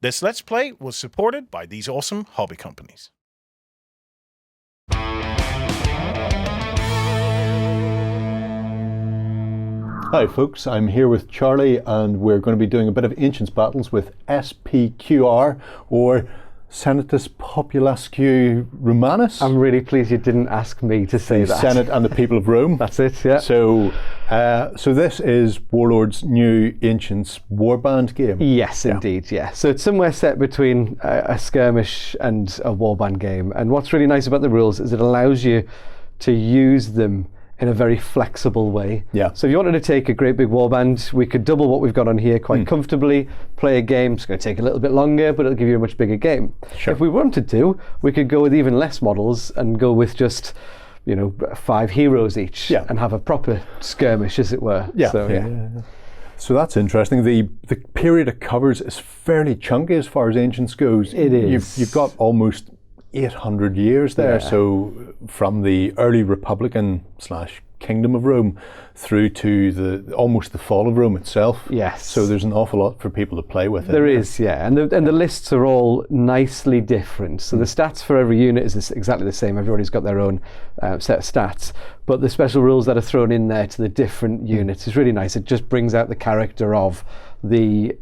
This Let's Play was supported by these awesome hobby companies. Hi folks, I'm here with Charlie and we're going to be doing a bit of Ancients Battles with SPQR, or Senatus Populasque Romanus. I'm really pleased you didn't ask me to say the that. Senate and the people of Rome. That's it, yeah. So this is Warlord's new Ancients warband game. Yes, indeed, yeah. So it's somewhere set between a skirmish and a warband game. And what's really nice about the rules is it allows you to use them in a very flexible way. Yeah. So if you wanted to take a great big warband, we could double what we've got on here quite comfortably, play a game. It's going to take a little bit longer, but it'll give you a much bigger game. Sure. If we wanted to, we could go with even less models and go with just, 5 heroes each, and have a proper skirmish, as it were. Yeah. So that's interesting. The period it covers is fairly chunky as far as Ancients goes. It is. You've got almost 800 years there, so from the early Republican / Kingdom of Rome through to almost the fall of Rome itself. Yes. So there's an awful lot for people to play with. There is, yeah, and the lists are all nicely different. So the stats for every unit is exactly the same. Everybody's got their own set of stats, but the special rules that are thrown in there to the different units is really nice. It just brings out the character of the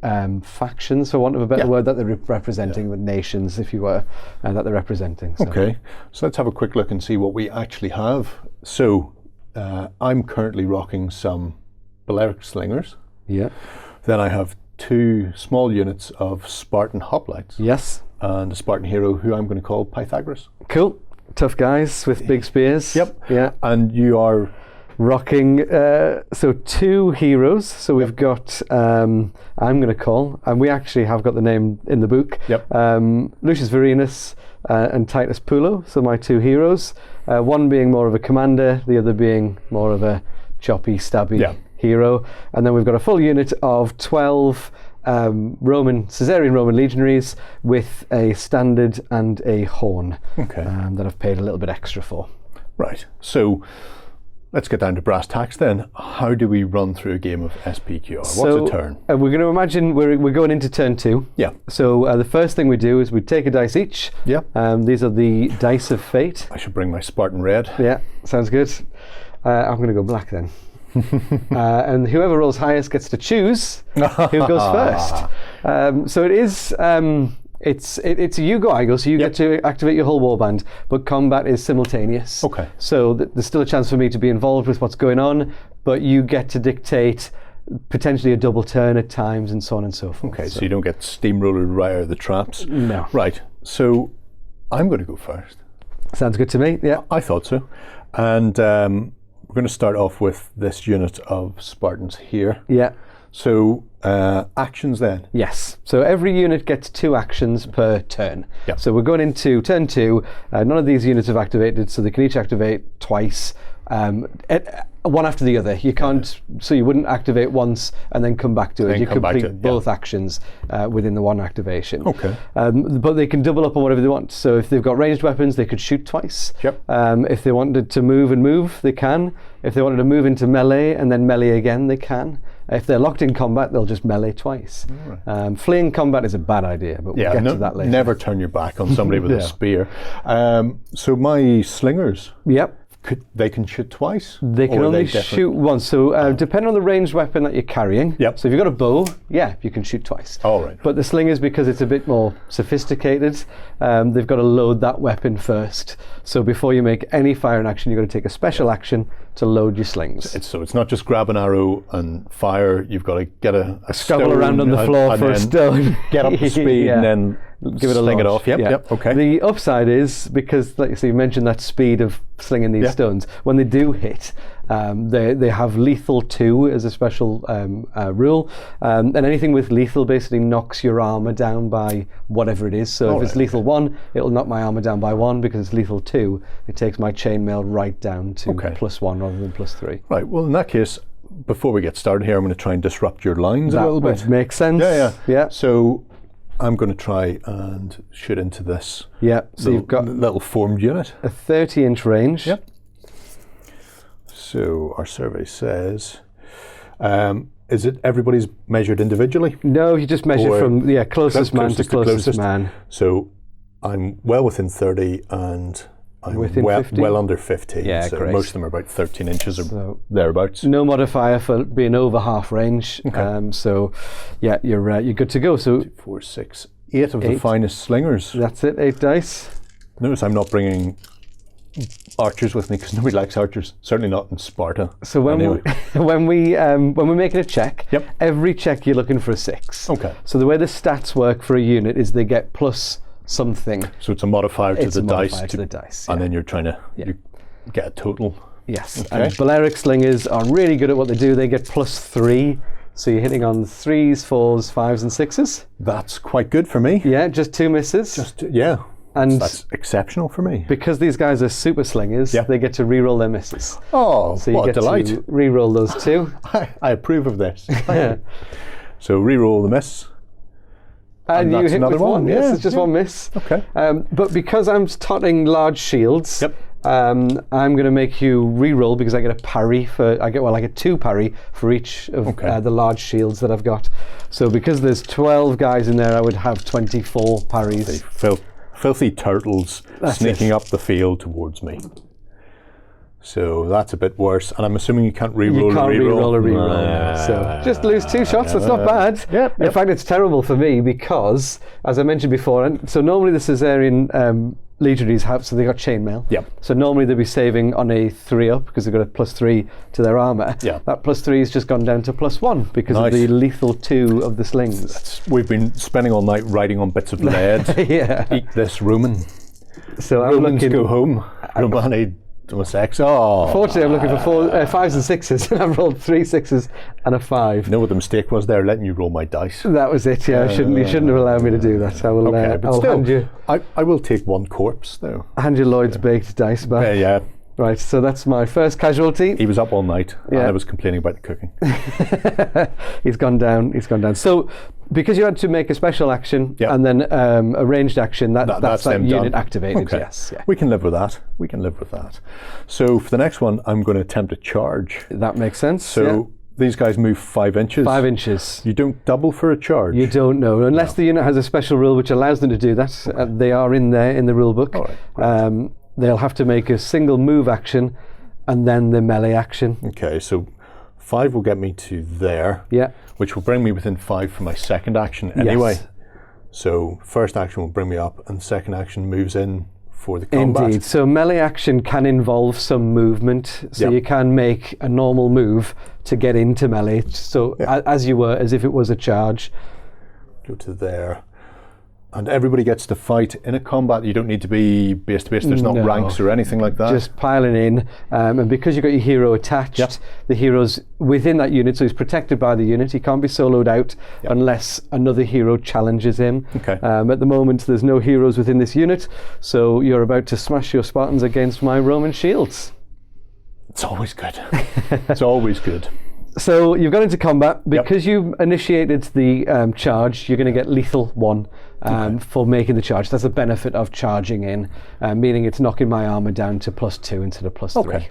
factions, for want of a better word, that they're representing, the nations, if you were, that they're representing. So. Okay, so let's have a quick look and see what we actually have. So I'm currently rocking some Balearic Slingers. Yeah. Then I have 2 small units of Spartan Hoplites. Yes. And a Spartan hero who I'm going to call Pythagoras. Cool. Tough guys with big spears. Yep. Yeah. And you are rocking, so 2 heroes. So we've got, I'm going to call, and we actually have got the name in the book, Lucius Varenus and Titus Pulo, so my 2 heroes. One being more of a commander, the other being more of a choppy, stabby hero. And then we've got a full unit of 12 Caesarian Roman legionaries with a standard and a horn that I've paid a little bit extra for. Right, so let's get down to brass tacks then. How do we run through a game of SPQR? What's a turn? We're going to imagine we're going into turn 2. Yeah. So the first thing we do is we take a dice each. Yeah. These are the dice of fate. I should bring my Spartan red. Yeah, sounds good. I'm going to go black then. And whoever rolls highest gets to choose who goes first. So it is. It's a you go, I go, so you get to activate your whole warband, but combat is simultaneous. Okay. So there's still a chance for me to be involved with what's going on, but you get to dictate potentially a double turn at times and so on and so forth. Okay, so you don't get steamrollered right out of the traps. No. Right, so I'm going to go first. Sounds good to me, yeah. I thought so. And we're going to start off with this unit of Spartans here. Yeah. So actions then? Yes. So every unit gets 2 actions per turn. Yep. So we're going into turn 2. None of these units have activated, so they can each activate twice, one after the other. You can't, so you wouldn't activate once and then come back to it. You complete both actions within the one activation. Okay. But they can double up on whatever they want. So if they've got ranged weapons, they could shoot twice. Yep. If they wanted to move, they can. If they wanted to move into melee and then melee again, they can. If they're locked in combat, they'll just melee twice. Right. Fleeing combat is a bad idea, but we'll get to that later. Never turn your back on somebody with a spear. So my slingers, they can shoot twice? They can only shoot once. So depending on the ranged weapon that you're carrying, so if you've got a bow, you can shoot twice. All right. But the slingers, because it's a bit more sophisticated, they've got to load that weapon first. So before you make any firing action, you've got to take a special action to load your slings. So it's not just grab an arrow and fire, you've got to get a scrabble around on the floor for a stone. Get up to speed and then give it a sling it off. Yep, okay. The upside is, because like you mentioned that speed of slinging these stones, when they do hit, they have lethal 2 as a special rule, and anything with lethal basically knocks your armor down by whatever it is. So if it's lethal 1, it'll knock my armor down by 1. Because it's lethal 2, it takes my chainmail right down to +1 rather than +3. Right, well in that case, before we get started here, I'm going to try and disrupt your lines a little bit. That makes sense. Yeah. So I'm going to try and shoot into this. Yeah, so you've got little formed unit. A 30-inch range. Yep. So our survey says is it everybody's measured individually? No, you just measure Or from closest man to closest man. So I'm well within 30 and I'm Within well, 50? well under 15. Yeah, so great. most of them are about 13 inches or So thereabouts. no modifier for being over half range. Okay. So yeah, you're good to go. So 4, 6, 8 of the 8. finest slingers. that's it, 8 dice. Notice I'm not bringing archers with me because nobody likes archers. Certainly not in Sparta. So when Anyway. when we're making a check, Yep. every check you're looking for a 6. Okay. So the way the stats work for a unit is they get plus something. So it's a modifier to It's the a dice. modifier to the dice, And yeah. then you're trying to Yeah. you get a total. Yes. Okay. And Balearic slingers are really good at what they do. They get plus 3. So you're hitting on 3s, 4s, 5s, and 6s. That's quite good for me. Yeah, just 2 misses. Yeah. and That's exceptional for me. because these guys are super slingers, Yeah. they get to re-roll their misses. Oh, So you what a get delight. to re-roll those 2. I approve of this. Yeah. So re-roll the miss. And you that's hit another with one. one, Yes, yeah, it's just yeah. one miss. Okay. But because I'm totting large shields, Yep. I'm going to make you re-roll because I get a parry for. I get 2 parry for each of Okay. the large shields that I've got. So because there's 12 guys in there, I would have 24 parries. Filthy turtles That's sneaking it. up the field towards me. So that's a bit worse. And I'm assuming you can't re-roll You can't re-roll a re-roll. Ah. So just lose 2 shots. That's not bad. Yep, In yep. fact, it's terrible for me because, as I mentioned before, and so normally the Caesarean legionaries have, so they got chainmail. Yep. So normally they'd be saving on a 3-up because they've got a +3 to their armour. Yeah. That +3 has just gone down to +1 because Nice. of the lethal 2 of the slings. We've been spending all night writing on bits of lead. Yeah. Eat this, Roman. So I'm Romans looking. go home. Romani sex. Oh. Fortunately, I'm looking for 5s and 6s, and I've rolled 3 6s and a 5. You know what the mistake was there? Letting you roll my dice. That was it. Yeah, you shouldn't have allowed me to do that. I will. Okay, but I'll still, hand you I will take 1 corpse though. Lloyd's baked dice back. Yeah. Right. So that's my first casualty. He was up all night. And Yeah. I was complaining about the cooking. He's gone down. So because you had to make a special action Yeah. and then a ranged action, that's that them unit done. activated. Okay. Yes. Yeah. We can live with that. So for the next one, I'm going to attempt a charge. That makes sense. So these guys move 5 inches. 5 inches. You don't double for a charge. You don't know unless the unit has a special rule which allows them to do that. They are in there in the rule book. All right, They'll have to make a single move action and then the melee action. Okay, so 5 will get me to there, Yeah. which will bring me within 5 for my second action anyway. Yes. So first action will bring me up, and second action moves in for the combat. Indeed. So melee action can involve some movement. So Yep. you can make a normal move to get into melee. So as you were, as if it was a charge. Go to there. And everybody gets to fight in a combat. You don't need to be base to base. There's not No. ranks or anything like that. Just piling in, and because you've got your hero attached, Yep. the hero's within that unit, so he's protected by the unit. He can't be soloed out unless another hero challenges him. Okay. At the moment, there's no heroes within this unit, so you're about to smash your Spartans against my Roman shields. It's always good. It's always good. So you've gone into combat. Because you initiated the charge, you're going to get lethal 1 for making the charge. That's the benefit of charging in, meaning it's knocking my armor down to +2 instead of +3. Okay.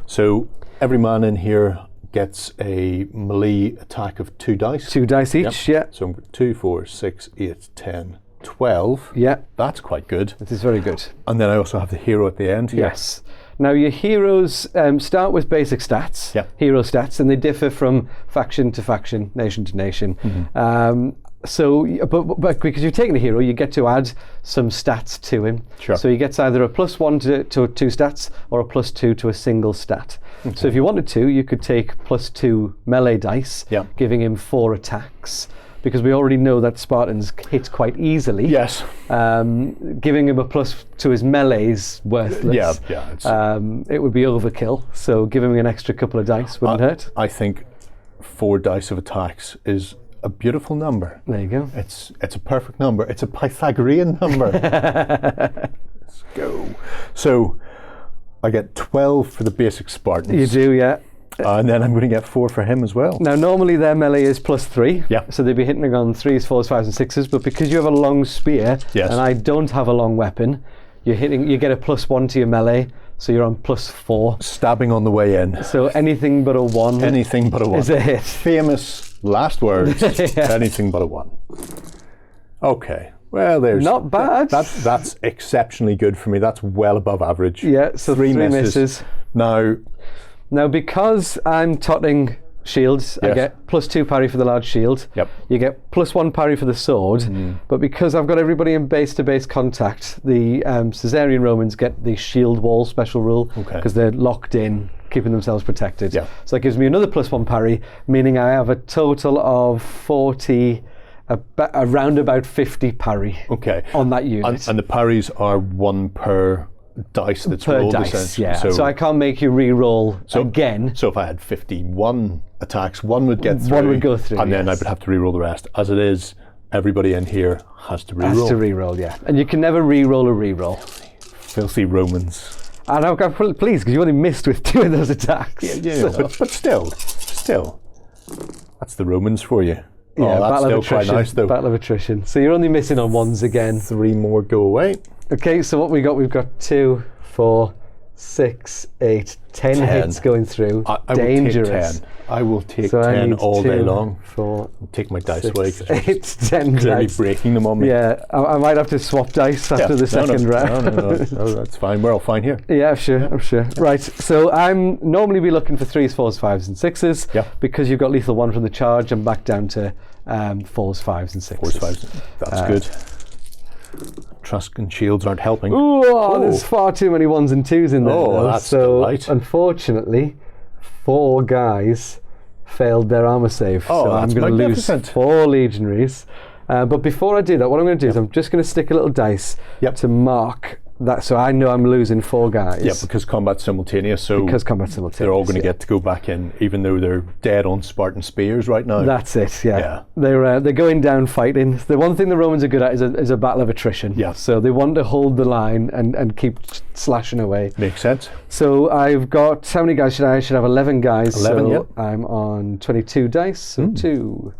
So every man in here gets a melee attack of 2 dice. 2 dice each, yeah. So 2, 4, 6, 8, 10, 12. Yeah, That's quite good. it is very good. And then I also have the hero at the end here. Yes. Now your heroes start with basic stats, Yep. hero stats, and they differ from faction to faction, nation to nation. But because you've taken a hero, you get to add some stats to him. Sure. So he gets either a +1 to 2 stats or a +2 to a single stat. So if you wanted to, you could take +2 melee dice, Yeah. giving him 4 attacks. Because we already know that Spartans hit quite easily. Yes. Giving him a plus to his melee is worthless. Yeah. It's, It would be overkill. So giving him an extra couple of dice wouldn't hurt. I think 4 dice of attacks is a beautiful number. There you go. It's a perfect number. It's a Pythagorean number. Let's go. So I get 12 for the basic Spartans. You do, yeah. And then I'm going to get 4 for him as well. Now normally their melee is +3. Yeah. So they'd be hitting on 3s, 4s, 5s, and 6s. But because you have a long spear Yes. and I don't have a long weapon, you get a +1 to your melee. so you're on +4. Stabbing on the way in. So anything but a 1 Anything but a 1. is a hit. Famous last words. Yeah. Anything but a 1. Okay. Well, there's Not bad. That's exceptionally good for me. That's well above average. Yeah, so 3 misses. Now, because I'm totting shields, I Yes. get +2 parry for the large shield. Yep. You get +1 parry for the sword. But because I've got everybody in base-to-base contact, the Caesarian Romans get the shield wall special rule Okay. because they're locked in, keeping themselves protected. Yeah. So that gives me another +1 parry, meaning I have a total of 40, around about 50 parry okay. on that unit. And the parries are 1 per dice that's per rolled, dice, essentially. yeah. So I can't make you re-roll again. So if I had 51 attacks, 1 would get through. 1 would go through, and then I yes. would have to re-roll the rest. As it is, everybody in here has to re-roll. Has to re-roll, yeah. And you can never re-roll a re-roll. Filthy Romans. And I'm pleased because you only missed with 2 of those attacks. Yeah, So- but still, that's the Romans for you. Yeah, Oh, that's battle still of quite attrition. nice, though. Battle of attrition. So you're only missing on 1s again. 3 more go away. Okay, so what we've got 2, 4, 6, 8, 10 hits going through. I Dangerous. will take 10. I will take So I 10 need all 2, day long. 4, Take my dice 6, away because you're 8, 10 clearly dice. breaking them on me. Yeah, I might have to swap dice after the second round. No, that's fine. We're all fine here. Yeah, I'm sure. Right, so I'm normally be looking for 3s, 4s, 5s and 6s. Yeah. Because you've got lethal 1 from the charge, I'm back down to 4s, 5s and 6s. 4s, 5s. That's good. Trusk and shields aren't helping. Ooh, there's far too many 1s and 2s in there. Oh, though. that's so delight. unfortunately, 4 guys failed their armor save. Oh, so I'm that's going to lose magnificent. 4 legionaries. But before I do that, what I'm going to do is I'm just going to stick a little dice to mark that, so I know I'm losing 4 guys. Yeah, because combat's simultaneous, so Because combat simultaneous. they're all going to get to go back in, even though they're dead on Spartan spears right now. That's it. Yeah, Yeah. they're going down fighting. The one thing the Romans are good at is a battle of attrition. Yeah. So they want to hold the line and keep slashing away. Makes sense. So I've got, how many guys should I? I should have 11 guys. 11, so yeah. I'm on 22 dice. So 2,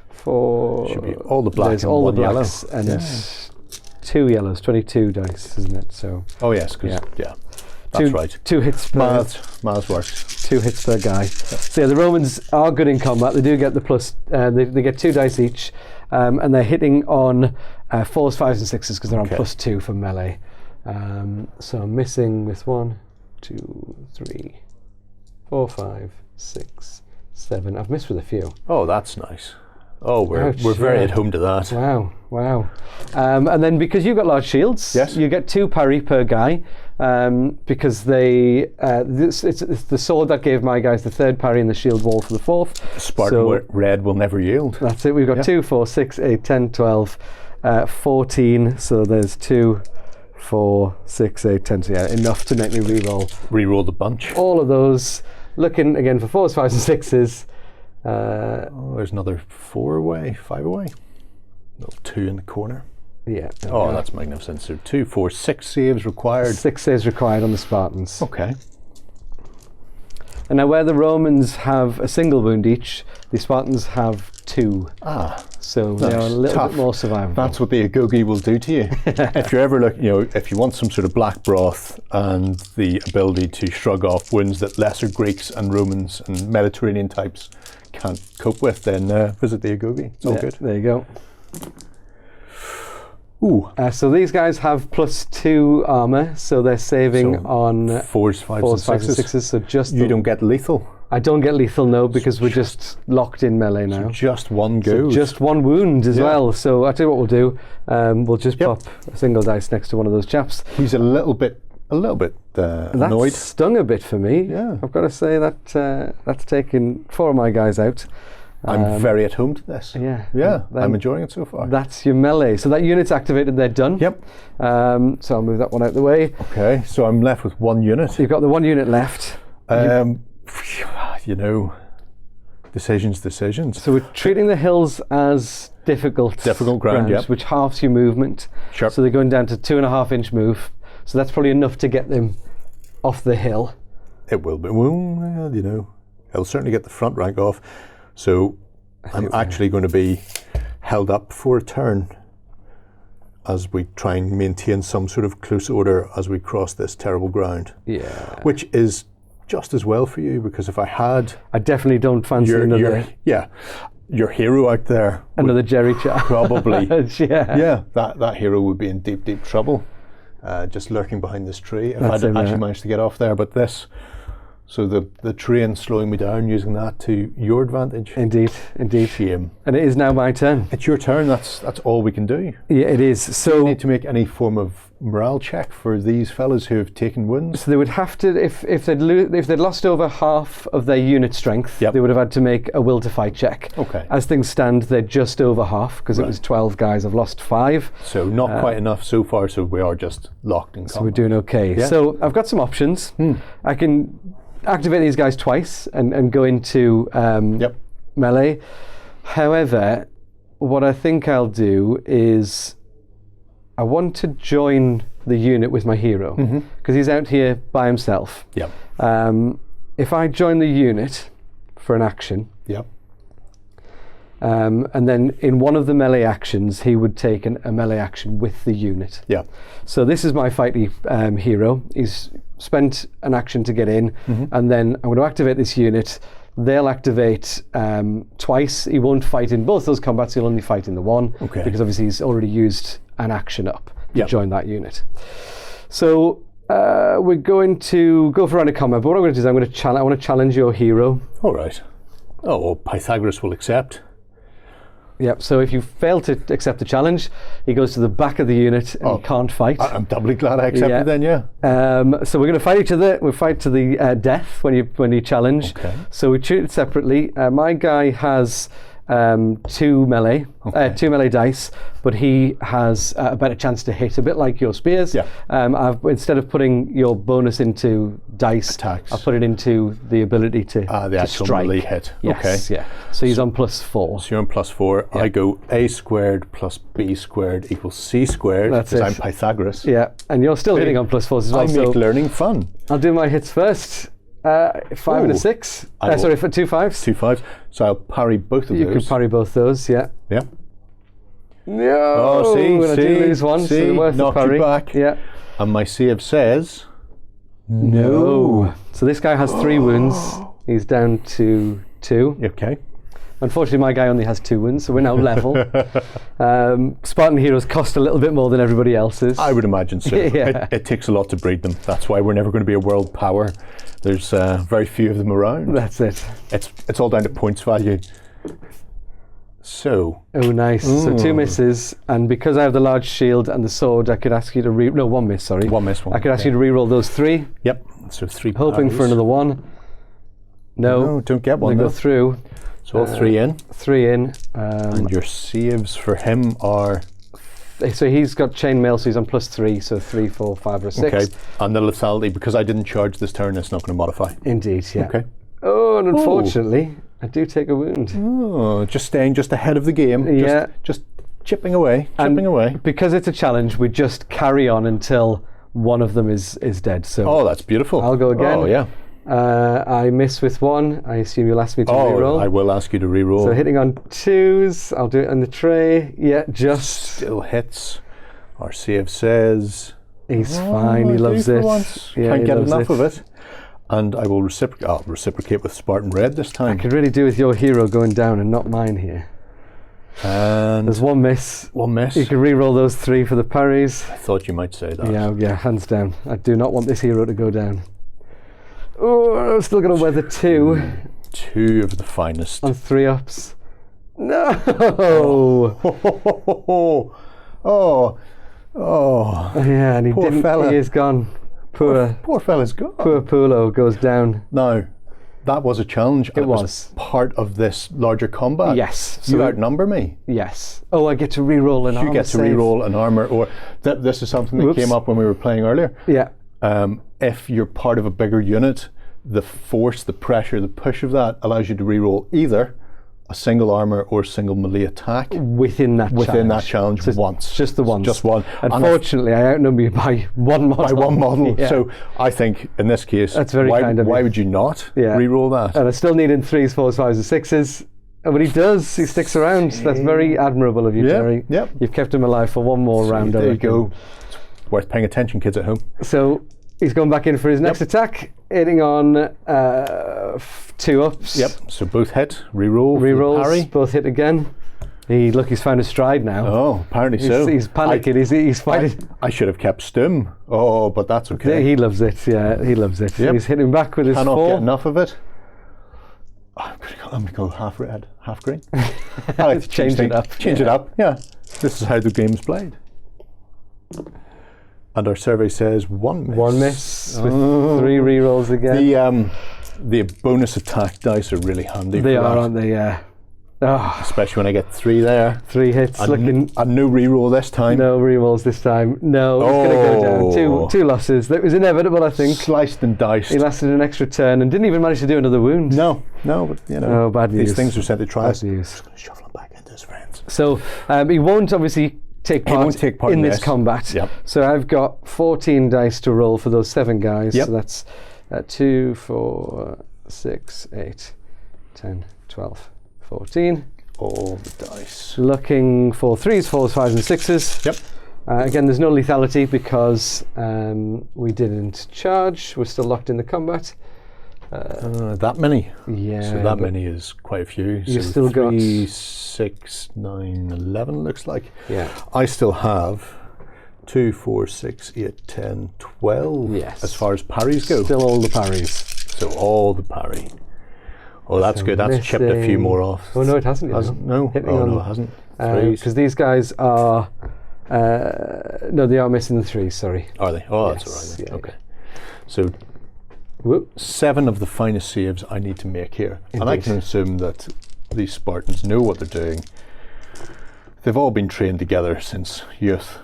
4. Should be all the black there's and all one the blacks yellow. and Yeah. 2 yellows. 22 dice, isn't it? So Oh yes, because that's right. 2 hits per Maths works. 2 hits per guy. So yeah, the Romans are good in combat. They do get the plus. They get 2 dice each, and they're hitting on 4s, 5s, and 6s because they're on +2 for melee. So I'm missing with 1, 2, 3, 4, 5, 6, 7. I've missed with a few. Oh, that's nice. Oh, we're Ouch, very yeah. at home to that. Wow. And then because you've got large shields, Yes. you get 2 parry per guy. Because they it's the sword that gave my guys the 3rd parry and the shield wall for the 4th. Spartan red will never yield. That's it. We've got 2, 4, 6, 8, 10, 12, 14. So there's 2, 4, 6, 8, 10. So yeah, enough to make me re-roll Reroll the bunch. all of those. Looking again for 4s, 5s, and 6s. Oh, there's another 4 away, 5 away. No, 2 in the corner. Yeah. Oh, that's magnificent. So 2, 4, 6 saves required. 6 saves required on the Spartans. Okay. And now where the Romans have a single wound each, the Spartans have 2. So they are a little Tough. bit more survivable. That's what the Agogi will do to you. If you're ever looking, if you want some sort of black broth and the ability to shrug off wounds that lesser Greeks and Romans and Mediterranean types can't cope with, then visit the Agogi. It's all good. There you go. Ooh. So these guys have +2 armor, so they're saving So on 4s, 5s, 4s, 5s, and 6s. 6s. So just You don't get lethal. I don't get lethal, no, because we're just locked in melee now. Just one So goes. just 1 wound as well. So I tell you what we'll do. We'll just Yep. pop a single dice next to one of those chaps. He's a little bit That annoyed. stung a bit for me. Yeah. I've got to say that that's taken 4 of my guys out. I'm very at home to this. Yeah. Yeah, Then I'm enjoying it so far. That's your melee. So that unit's activated, they're done. Yep. So I'll move that one out the way. Okay, so I'm left with 1 unit. So you've got the 1 unit left. Decisions. So we're treating the hills as difficult ground, yep. which halves your movement. Sure. So they're going down to 2.5 inch move. So that's probably enough to get them off the hill. It will be. Well, it'll certainly get the front rank off. So I'm actually going to be held up for a turn as we try and maintain some sort of close order as we cross this terrible ground. Yeah. Which is just as well for you, because if I had... I definitely don't fancy your hero out there... Another Gerry chat. Probably. Yeah. That hero would be in deep, deep trouble. Just lurking behind this tree. If That's I'd him, actually managed to get off there, but this... So the train slowing me down, using that to your advantage. Indeed. Shame. And it is now my turn. It's your turn. That's all we can do. Yeah, it is. So do you need to make any form of morale check for these fellas who have taken wounds? So they would have to, if they'd lost over half of their unit strength, they would have had to make a will to fight check. Okay. As things stand, they're just over half, because it was 12 guys. I've lost 5. So not quite enough so far. So we are just locked in combat. So we're doing okay. Yeah. So I've got some options. I can activate these guys twice and go into melee. However, what I think I'll do is I want to join the unit with my hero, because he's out here by himself. Yep. If I join the unit for an action, and then in one of the melee actions, he would take a melee action with the unit. Yeah. So this is my fighty hero. He's spent an action to get in, and then I'm going to activate this unit. They'll activate twice. He won't fight in both those combats. He'll only fight in the one, because obviously he's already used an action up to join that unit. So we're going to go for a round of combat. But what I'm going to do is I want to challenge your hero. All right. Oh, well, Pythagoras will accept. Yep, so if you fail to accept the challenge, he goes to the back of the unit and he can't fight. I'm doubly glad I accepted then, So we're going to fight each other. We'll fight to the death when you challenge. Okay. So we treat it separately. My guy has 2 melee dice, but he has a better chance to hit, a bit like your spears. Yeah. I've, instead of putting your bonus into dice, attacks, I've put it into the ability to the actual strike. melee hit. Yes, yeah. So he's on +4. So you're on +4. I go a squared plus b squared equals c squared, because I'm Pythagoras. Yeah, and you're still hitting on +4s as well. I make learning fun. I'll do my hits first. 5 and a 6. Sorry, for 2 5s. 2 5s. So I'll parry both of those. You can parry both those, yeah. Yeah. No! Oh, I do lose one, so they're worth the parry. You back. Yeah. And my save says... No. So this guy has 3 wounds. He's down to 2. Okay. Unfortunately, my guy only has 2 wounds, so we're now level. Spartan heroes cost a little bit more than everybody else's. I would imagine so. Yeah. It takes a lot to breed them. That's why we're never going to be a world power. There's very few of them around. That's it. It's all down to points value. So. Oh, nice. So 2 misses, and because I have the large shield and the sword, I could ask you to no, 1 miss. Sorry. 1 miss. I could ask you to re-roll those 3. Yep. So 3. Hoping for another 1. No, don't get one. They go through. So all 3 in. 3 in. And your saves for him are... So he's got chainmail, so he's on +3, so 3, 4, 5, or 6. Okay. And the lethality, because I didn't charge this turn, it's not going to modify. Indeed, yeah. Okay. Oh, and unfortunately, I do take a wound. Oh, just staying just ahead of the game. Yeah. Just chipping away, Because it's a challenge, we just carry on until one of them is dead. So that's beautiful. I'll go again. Oh, yeah. I miss with 1. I assume you'll ask me to re-roll. I will ask you to re-roll. So hitting on 2s, I'll do it on the tray. Yeah, just... Still hits. Our save says... He's fine, he loves it. Yeah, can't get enough of it. And I will reciprocate with Spartan Red this time. I could really do with your hero going down and not mine here. And there's 1 miss. 1 miss. You can re-roll those 3 for the parries. I thought you might say that. Yeah, hands down. I do not want this hero to go down. Oh, I'm still going to weather 2. 2 of the finest. On 3 ups. No! Oh. Yeah, and Poor fella. He is gone. Poor fella's gone. Poor Pulo goes down. Now, that was a challenge. It was part of this larger combat. Yes. So you outnumber me. Yes. Oh, I get to re-roll an armor. You get to re-roll an armor, or this is something that came up when we were playing earlier. Yeah. If you're part of a bigger unit, the force, the pressure, the push of that allows you to re-roll either a single armor or single melee attack within that challenge so once. Just the once. Just one. Unfortunately, I outnumber you by 1 model. By 1 model. Yeah. So I think in this case, that's very kind of you. Why would you not re-roll that? And I still need in 3s, 4s, 5s, and 6s. But he does. He sticks around. That's very admirable of you, Gerry. Yep. You've kept him alive for one more round. There you go. It's worth paying attention, kids at home. So he's going back in for his next attack, hitting on 2 ups. Yep. So both hit. Reroll. Rerolls. Parry. Both hit again. He's found his stride now. Oh, apparently so. He's panicking. He's fighting. I should have kept stum. Oh, but that's okay. He loves it. Yeah, he loves it. Yep. He's hitting back with his Cannot 4. get enough of it. I'm going to go half red, half green. I like to Change it up. Change it up, yeah. This is how the game's played. And our survey says 1 miss. 1 miss with 3 rerolls again. The bonus attack dice are really handy. They for are, that. aren't they? Yeah. Oh, Especially when I get 3 there. 3 hits. And no reroll this time. No rerolls this time. No, it's going to go down. Two losses. That was inevitable, I think. Sliced and diced. He lasted an extra turn and didn't even manage to do another wound. No, but you know. Oh, bad news. These things are set to try. Bad news. Just going to shuffle him back into his friends. So he won't obviously take part in this combat. Yep. So I've got 14 dice to roll for those 7 guys. Yep. So that's 2, 4, 6, 8, 10, 12, 14. All the dice. Looking for 3s, 4s, 5s and 6s. Yep. Again, there's no lethality because we didn't charge. We're still locked in the combat. That many? Yeah. So that many is quite a few. You've so still 3, got 6, 9, 11 looks like. Yeah. I still have 2, 4, 6, 8, 10, 12 Yes. as far as parries go. Still all the parries. So all the parry. Oh, that's good. That's chipped a few more off. Oh, no, it hasn't. No? Hitting Oh, on no, it hasn't. Because these guys are... no, they are missing the 3s, sorry. Are they? Oh, Yes, that's all right. yeah, Okay. So Whoop. 7 of the finest saves I need to make here. Indeed. And I can assume that these Spartans know what they're doing. They've all been trained together since youth.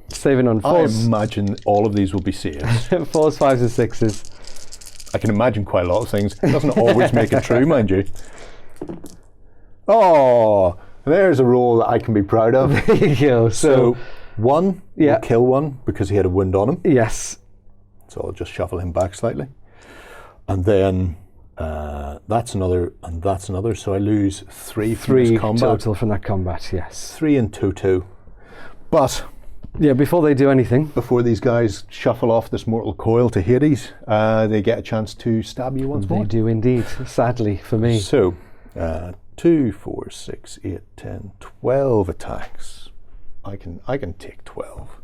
Saving on I 4s. imagine all of these will be saves. 4s, 5s and 6s. I can imagine quite a lot of things. It doesn't always make it true, mind you. Oh, there's a roll that I can be proud of. There you go. So 1 Yeah. will kill 1 because he had a wound on him. Yes. So I'll just shuffle him back slightly. And then that's another, and that's another. So I lose 3 from this combat. Total from that combat, yes. 3 in toto. But Yeah, before they do anything. before these guys shuffle off this mortal coil to Hades, they get a chance to stab you once They more. do indeed, sadly for me. So 2, 4, 6, 8, 10, 12 attacks. I can take 12.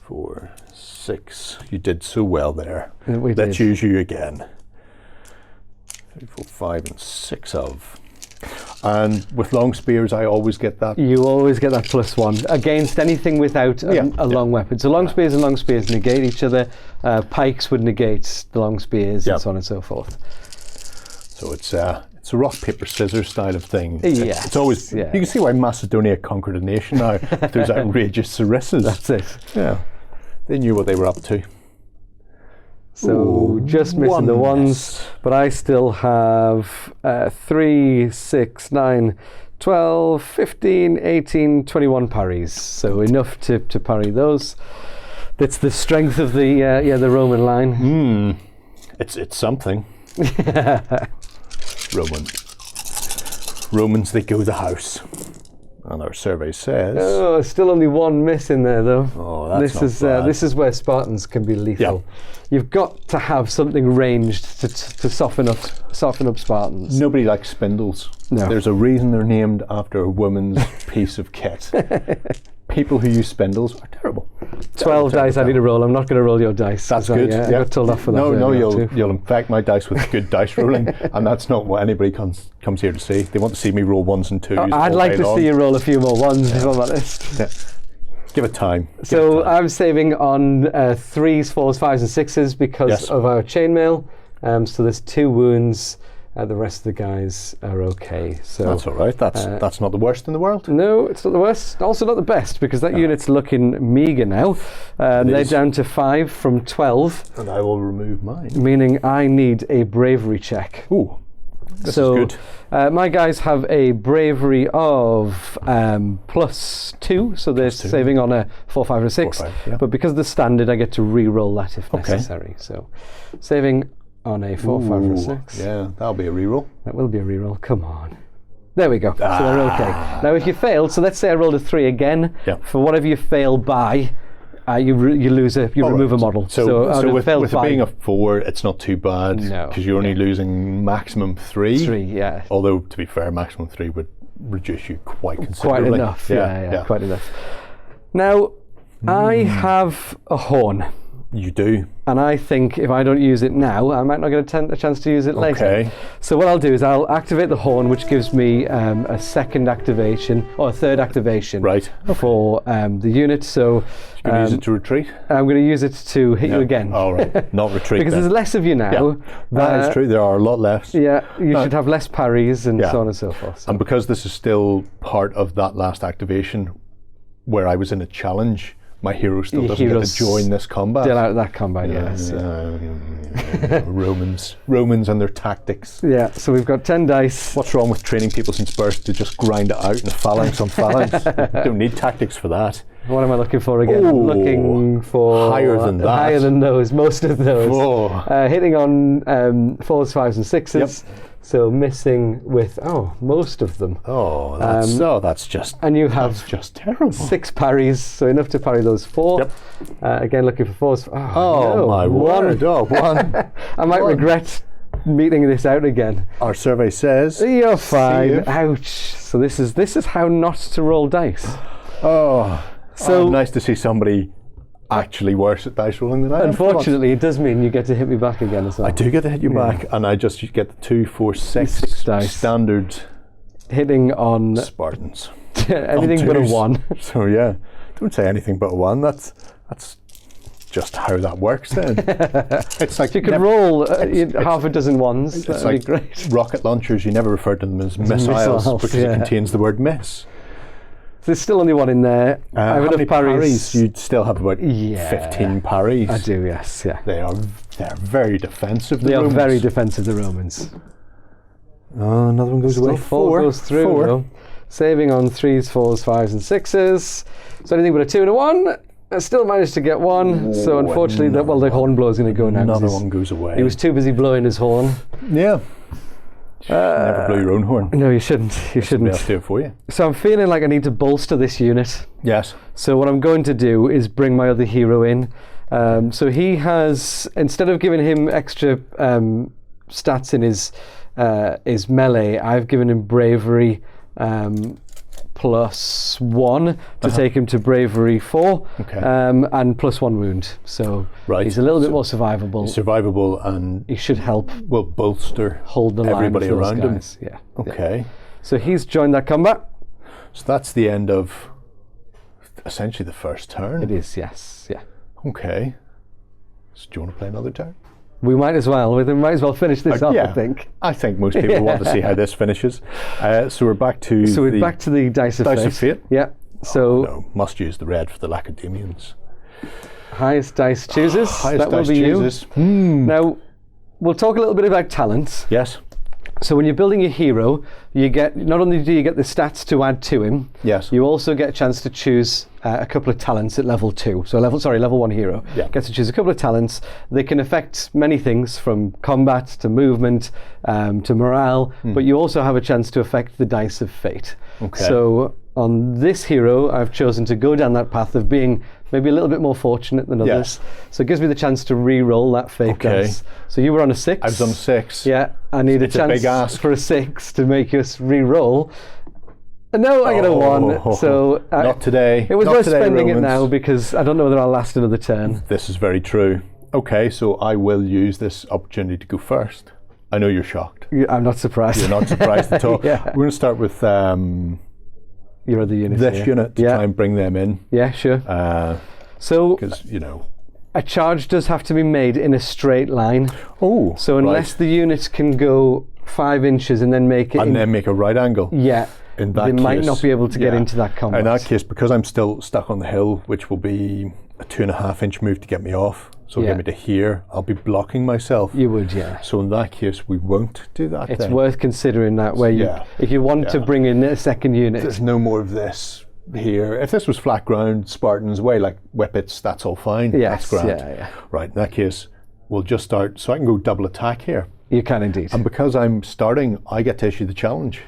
4, 6. You did so well there. We Let's did. use you again. 3, 4, 5, and 6 of. And with long spears, I always get that. You always get that +1 against anything without a long weapon. So long spears and long spears negate each other. Pikes would negate the long spears and so on and so forth. So it's a rock, paper, scissors style of thing. Yes. It's always, Yeah. you can see why Macedonia conquered a nation now. Those outrageous Sarissas. That's it. Yeah. They knew what they were up to. So Ooh, just missing the 1 ones, miss. but I still have 3, 6, 9, 12, 15, 18, 21 parries. So enough to parry those. That's the strength of the Roman line. It's something. Romans, they go the house. And our survey says... Oh, still only 1 miss in there though. Oh, that's this not is bad. this is where Spartans can be lethal. You've got to have something ranged to soften up Spartans. Nobody likes spindles. No. There's a reason they're named after a woman's piece of kit. People who use spindles are terrible. 12 dice I need to roll. I'm not going to roll your dice. That's So, good. Yeah, I got told off for that. No, earlier too. you'll infect my dice with good dice rolling, and that's not what anybody comes here to see. They want to see me roll 1s and 2s. I'd all like day to long. see you roll a few more 1s, if I'm honest. Yeah. Give it time. So I'm saving on 3s, 4s, 5s, and 6s because of our chainmail. So there's 2 wounds. The rest of the guys are okay. So That's all right. That's not the worst in the world. no, it's not the worst. Also not the best because that unit's looking meagre now. They're is. down to 5 from 12, And I will remove mine. meaning I need a bravery check. Ooh, this So is good. my guys have a bravery of +2, so they're saving on a 4, 5, or 6. 4, 5, yeah. But because of the standard, I get to re-roll that if Okay. necessary. So saving on a 4, 5, or 6. Yeah, that'll be a reroll. That will be a re-roll. Come on. There we go. So they're okay. Now, if you failed, so let's say I rolled a 3 again. Yeah. For whatever you fail by, you remove a model. So with it by, being a 4, it's not too bad because you're only losing maximum 3. 3, yeah. Although, to be fair, maximum 3 would reduce you quite considerably. Quite enough, yeah, quite enough. Now, I have a horn. You do. And I think if I don't use it now, I might not get a chance to use it later. Okay. So what I'll do is I'll activate the horn, which gives me a second activation, or a third activation for the unit. So you're going to use it to retreat? I'm going to use it to hit you again. All right, not retreat. Because there's less of you now. Yeah. That is true, there are a lot less. Yeah, you should have less parries and so on and so forth. So. And because this is still part of that last activation where I was in a challenge, my hero still doesn't get to join this combat. Still out of that combat, yes. Romans and their tactics. Yeah, so we've got 10 dice. What's wrong with training people since birth to just grind it out in a phalanx on phalanx? Don't need tactics for that. What am I looking for again? I'm looking for higher than that. Higher than those, most of those. Hitting on 4s, 5s and 6s. Yep. So missing with most of them. That's just and you have just terrible. 6 parries, so enough to parry those 4. Yep. Again, looking for 4s. My word! One. I might regret meeting this out again. Our survey says you're fine. Ouch! So this is how not to roll dice. So nice to see somebody actually worse at dice rolling than I am. Unfortunately, it does mean you get to hit me back again as well. I do get to hit you back, and I just get the 2, 4, 6 dice. Standard hitting on Spartans. Anything but a 1. So yeah, don't say anything but a 1. That's just how that works then. It's like if you could roll half a dozen 1s, that'd be great. Rocket launchers, you never refer to them as missiles because it contains the word miss. There's still only 1 in there. I have enough parries. You'd still have about 15 parries. I do, yes, yeah. They're very defensive. They are very defensive, the Romans. Another one goes away. 4 goes through. 4. Though. Saving on 3s, 4s, 5s and 6s. So anything but a 2 and a 1. I still managed to get 1. So unfortunately, the hornblower's going to go now. Another one goes away. He was too busy blowing his horn. Yeah. Never blow your own horn. No, you shouldn't. You shouldn't. I'll do it for you. So I'm feeling like I need to bolster this unit. Yes. So what I'm going to do is bring my other hero in. So he has, instead of giving him extra stats in his melee, I've given him bravery +1 to take him to bravery 4, and +1 wound. So he's a little bit more survivable. He's survivable, and he should help. Will bolster hold the line everybody around him. Yeah. Okay. So he's joined that combat. So that's the end of essentially the first turn. It is, yes. Yeah. Okay. So do you want to play another turn? We might as well. We might as well finish this off. I think. I think most people want to see how this finishes. So we're back to the dice of fate. Yeah. So must use the red for the Macedonians. Highest dice chooses. Highest that will dice be chooses. You. Now, we'll talk a little bit about talents. Yes. So when you're building your hero, you get not only do you get the stats to add to him, yes, you also get a chance to choose a couple of talents at level 2. So level 1 hero gets to choose a couple of talents. They can affect many things from combat to movement to morale, but you also have a chance to affect the dice of fate. Okay. So on this hero, I've chosen to go down that path of being maybe a little bit more fortunate than others. So it gives me the chance to re-roll that fate dice. So you were on a 6. I've done 6. Yeah, I need a chance for a 6 to make us re-roll. And no, I get a 1. So not today. It was not worth today, spending Romans. it now because I don't know whether I'll last another turn. This is very true. Okay, so I will use this opportunity to go first. I know you're shocked. I'm not surprised. You're not surprised at all. Yeah. We're going to start with your other unit. This unit to try and bring them in. Yeah, sure. So, because a charge does have to be made in a straight line. Oh, so unless the units can go 5 inches and then make it, and then make a right angle. Yeah. In that they case, might not be able to get into that combat. In that case, because I'm still stuck on the hill, which will be a 2.5-inch move to get me off, so get me to here, I'll be blocking myself. You would, yeah. So in that case, we won't do that. It's worth considering that, where if you want to bring in a second unit. There's no more of this here. If this was flat ground, Spartans way, like whippets, that's all fine. Yes, that's grand. yeah. Right, in that case, we'll just start, so I can go double attack here. You can indeed. And because I'm starting, I get to issue the challenge.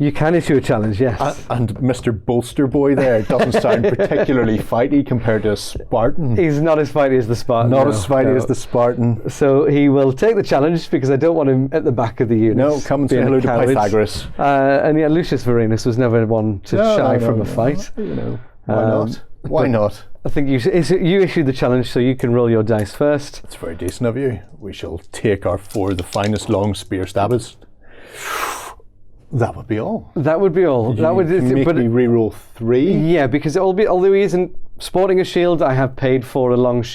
You can issue a challenge, yes. And Mr. Bolster Boy there doesn't sound particularly fighty compared to a Spartan. He's not as fighty as the Spartan. Not as fighty as the Spartan. So he will take the challenge because I don't want him at the back of the unit. No, come and say hello to Pythagoras. And yeah, Lucius Varenus was never one to shy from a fight. You know, why not? Why not? I think you issued the challenge, so you can roll your dice first. It's very decent of you. We shall take our 4 of the finest long spear stabbers. That would be all. That would be all. That would make me reroll 3. Yeah, because although he isn't sporting a shield, I have paid for a large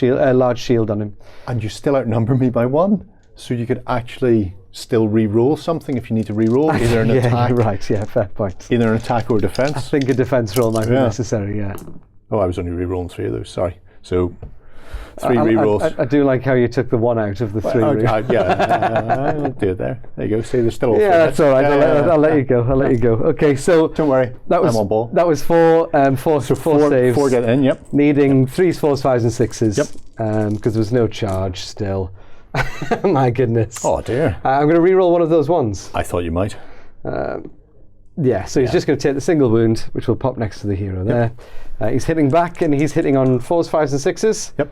shield on him. And you still outnumber me by 1, so you could actually still re-roll something if you need to re-roll, either an attack. You're right, yeah, fair point. Either an attack or defense. I think a defense roll might be necessary, yeah. Oh, I was only re-rolling 3 of those, sorry. So, 3 re-rolls. I do like how you took the 1 out of the 3. I'll do it there. There you go. See, there's still all 4 Yeah, that's all right. Yeah, I'll let you go. I'll let you go. Okay, so don't worry. I'm on ball. That was 4 saves. 4 get in, yep. Needing 3s, 4s, 5s, and 6s. Yep. Because there was no charge still. My goodness. Oh dear. I'm going to re-roll one of those ones. I thought you might. Yeah, so he's just going to take the single wound, which will pop next to the hero there. He's hitting back, and he's hitting on 4s, 5s, and 6s. Yep.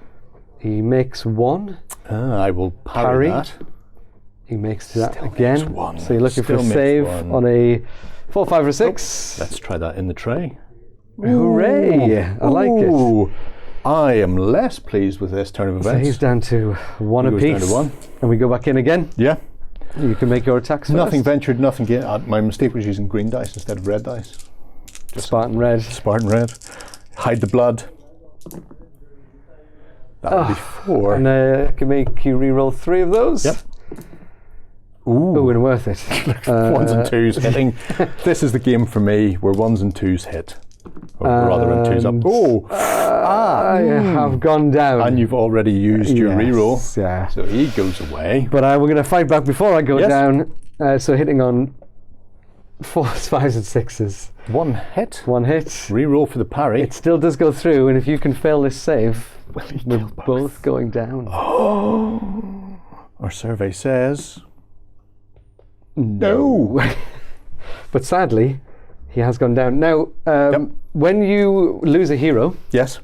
He makes 1. I will parry that. He makes that Still again. makes 1. So you're looking for a Still makes save 1. on a 4, 5, or 6. Let's try that in the tray. Hooray! I like it. I am less pleased with this turn of events. So he's down to 1 He goes apiece. down to 1. And we go back in again. Yeah. You can make your attacks first. Nothing ventured, nothing gained. My mistake was using green dice instead of red dice. Just Spartan red. Spartan red. Hide the blood. That would be 4. And I can make you re-roll 3 of those. Yep. Ooh, and worth it. 1s and 2s hitting. This is the game for me where 1s and 2s hit. Or rather, and 2s up. I have gone down. And you've already used your reroll. Yeah. So he goes away. But we're going to fight back before I go down. So hitting on 4s, 5s, and 6s. 1 hit. 1 hit. Reroll for the parry. It still does go through, and if you can fail this save, we're both going down. Oh. Our survey says no. But sadly, he has gone down. Now, when you lose a hero, yes,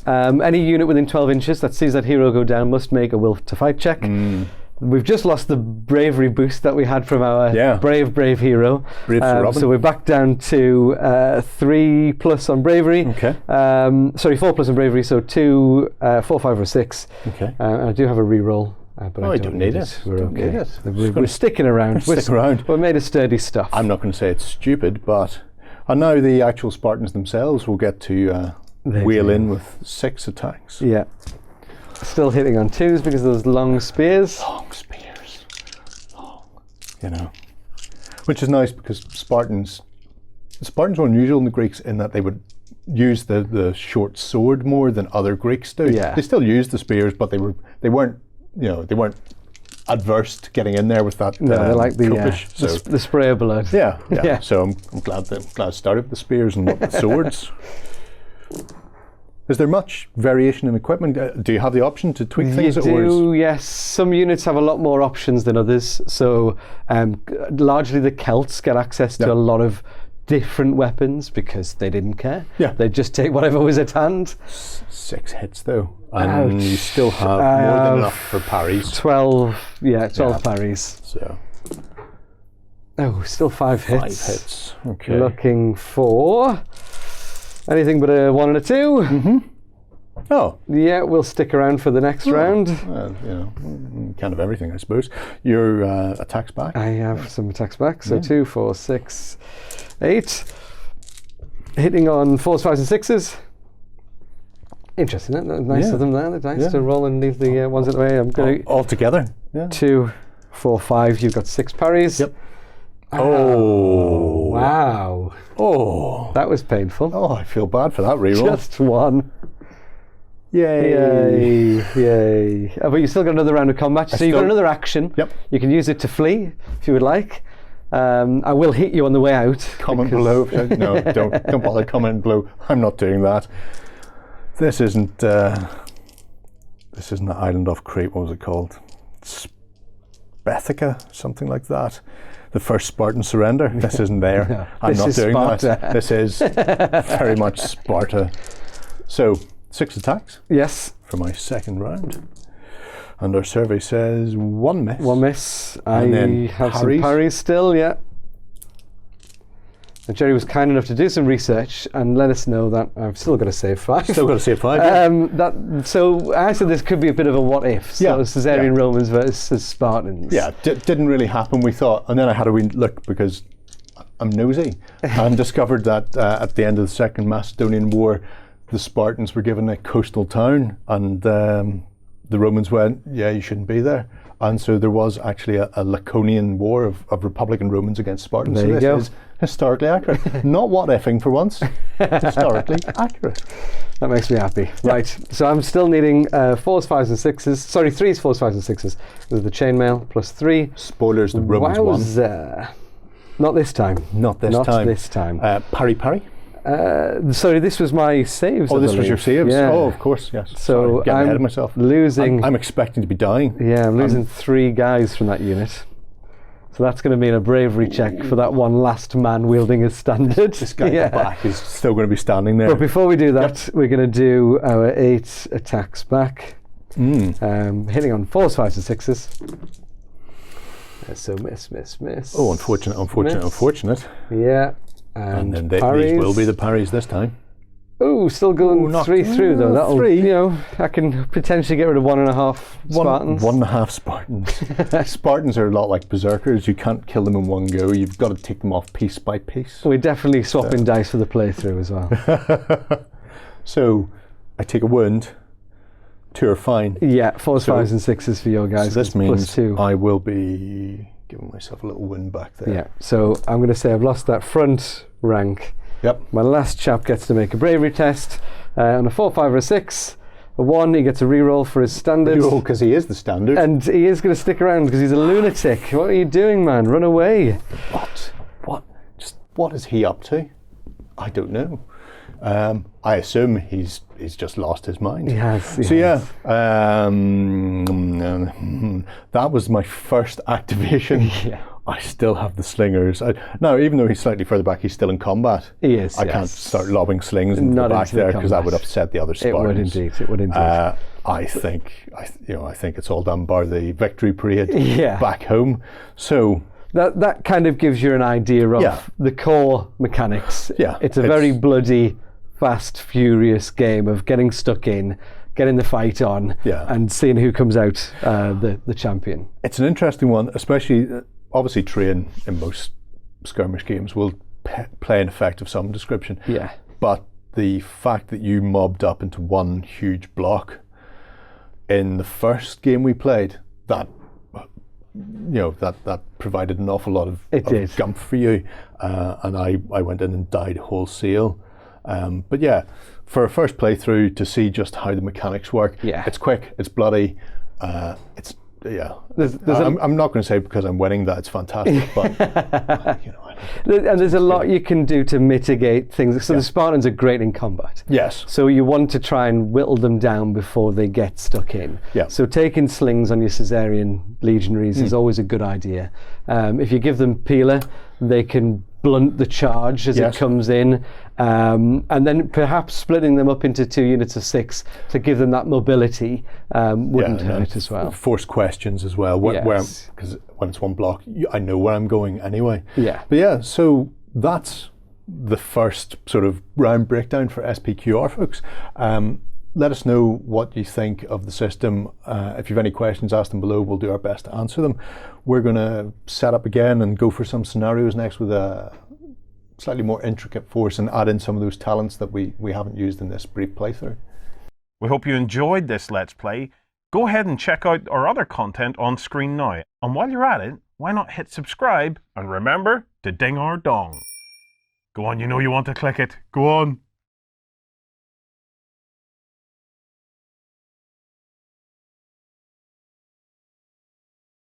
any unit within 12 inches that sees that hero go down must make a will to fight check. We've just lost the bravery boost that we had from our brave hero. So we're back down to 3+ on bravery. Okay. 4+ on bravery, so 2, 4, 5, or 6. Okay. I do have a reroll. But I don't need it. We're okay. We're sticking around. We're made of sturdy stuff. I'm not going to say it's stupid, but now the actual Spartans themselves will get to wheel in with 6 attacks. Yeah. Still hitting on 2s because of those long spears. Long spears. Long. You know. Which is nice because Spartans were unusual in the Greeks in that they would use the short sword more than other Greeks do. Yeah. They still used the spears, but they weren't adverse to getting in there with that. No, they like the spray of blood. Yeah. So I'm glad I started with the spears and not the swords. Is there much variation in equipment? Do you have the option to tweak things? You do, yes. Some units have a lot more options than others. So largely the Celts get access to a lot of different weapons because they didn't care. Yeah. They'd just take whatever was at hand. 6 hits though. And you still have more than enough for parries. 12 parries. So. Oh, still 5 hits. 5 hits. Okay. Looking for anything but a 1 and a 2. Mm-hmm. Oh. Yeah, we'll stick around for the next round. Kind of everything, I suppose. Your attacks back? I have some attacks back. So 2, 4, 6, 8. Hitting on 4s, 5s, and 6s. Interesting, isn't it? Nice of them there. They're nice to roll and leave the ones at the way. I'm going all together. 2, 4, 5. You've got 6 parries. Yep. Oh. Wow. Oh. That was painful. Oh, I feel bad for that reroll. Just 1. Yay. Yay. But you've still got another round of combat. So you've got another action. Yep. You can use it to flee if you would like. I will hit you on the way out. Comment below. No, don't bother commenting below. I'm not doing that. This isn't the island off Crete. What was it called? Spethica, something like that. the first Spartan surrender. This isn't there. No, I'm this not is doing Sparta. that. This is very much Sparta. So 6 attacks Yes. for my second round. And our survey says 1 miss. 1 miss. And I then have parries. some parries still, yeah. And Gerry was kind enough to do some research and let us know that I've still got to save 5. Still got to save 5. Yeah. So I said this could be a bit of a what if. So Yeah, Caesarean yeah. Romans versus Spartans. Yeah, didn't really happen, we thought. And then I had a wee look because I'm nosy and discovered that at the end of the Second Macedonian War, the Spartans were given a coastal town, and the Romans went, yeah, you shouldn't be there. And so there was actually a Laconian war of Republican Romans against Spartans. There so you this go. is historically accurate. Not what ifing for once. Historically accurate. That makes me happy. Right, so I'm still needing 4s, 5s and 6s. Sorry, 3s, 4s, 5s and 6s. With the chainmail plus 3. Spoilers, the Romans won. Wowza. Not this time. Not this Not time. this time. Parry, parry. Sorry, this was my saves. Oh, I this was your believe. saves? Yeah. Oh, of course, yes. So Sorry, getting I'm ahead of myself. losing. I'm expecting to be dying. Yeah, I'm losing 3 guys from that unit. So that's going to mean a bravery check for that one last man wielding his standard. This guy at the back is still going to be standing there. But before we do that, we're going to do our 8 attacks back. Hitting on 4s, 5s and 6s. So miss, miss, miss. Oh, unfortunate. Yeah. And then these parries. will be the parries this time. Oh, still going not 3 through though. That'll, 3. you know, I can potentially get rid of 1.5 Spartans. 1.5 Spartans. Spartans are a lot like berserkers. You can't kill them in one go. You've got to take them off piece by piece. We're definitely swapping dice for the playthrough as well. So, I take a wound. 2 are fine. Yeah, 4s, 5s and 6s for your guys. So this plus means 2. I will be giving myself a little wound back there. Yeah, so I'm going to say I've lost that front rank. Yep. My last chap gets to make a bravery test. On a 4, 5 or a 6, a 1, he gets a reroll for his standard. Reroll because he is the standard. And he is going to stick around because he's a lunatic. What are you doing, man? Run away. What is he up to? I don't know. I assume he's just lost his mind. He has. So yeah, that was my first activation. Yeah. I still have the slingers. Now, even though he's slightly further back, he's still in combat. He is. I can't start lobbing slings into the back there because that would upset the other Spartans. It would indeed. I think it's all done bar the victory parade Yeah. back home. So. That kind of gives you an idea of the core mechanics. Yeah, it's a very bloody, fast, furious game of getting stuck in, getting the fight on, and seeing who comes out the champion. It's an interesting one, especially, obviously terrain in most skirmish games will play an effect of some description. Yeah. But the fact that you mobbed up into one huge block in the first game we played, that provided an awful lot of gumph for you, and I went in and died wholesale. But yeah, for a first playthrough to see just how the mechanics work, it's quick, it's bloody, I'm not going to say because I'm winning that it's fantastic, but and there's a lot you can do to mitigate things. So the Spartans are great in combat. Yes. So you want to try and whittle them down before they get stuck in. Yeah. So taking slings on your Caesarean legionaries is always a good idea. If you give them peeler, they can blunt the charge as it comes in, and then perhaps splitting them up into 2 units of 6 to give them that mobility wouldn't hurt as well. Force questions as well, because when it's one block, I know where I'm going anyway. Yeah. But yeah, so that's the first sort of round breakdown for SPQR, folks. Let us know what you think of the system. If you have any questions, ask them below. We'll do our best to answer them. We're going to set up again and go for some scenarios next with a slightly more intricate force and add in some of those talents that we haven't used in this brief playthrough. We hope you enjoyed this Let's Play. Go ahead and check out our other content on screen now. And while you're at it, why not hit subscribe and remember to ding our dong. Go on, you know you want to click it. Go on.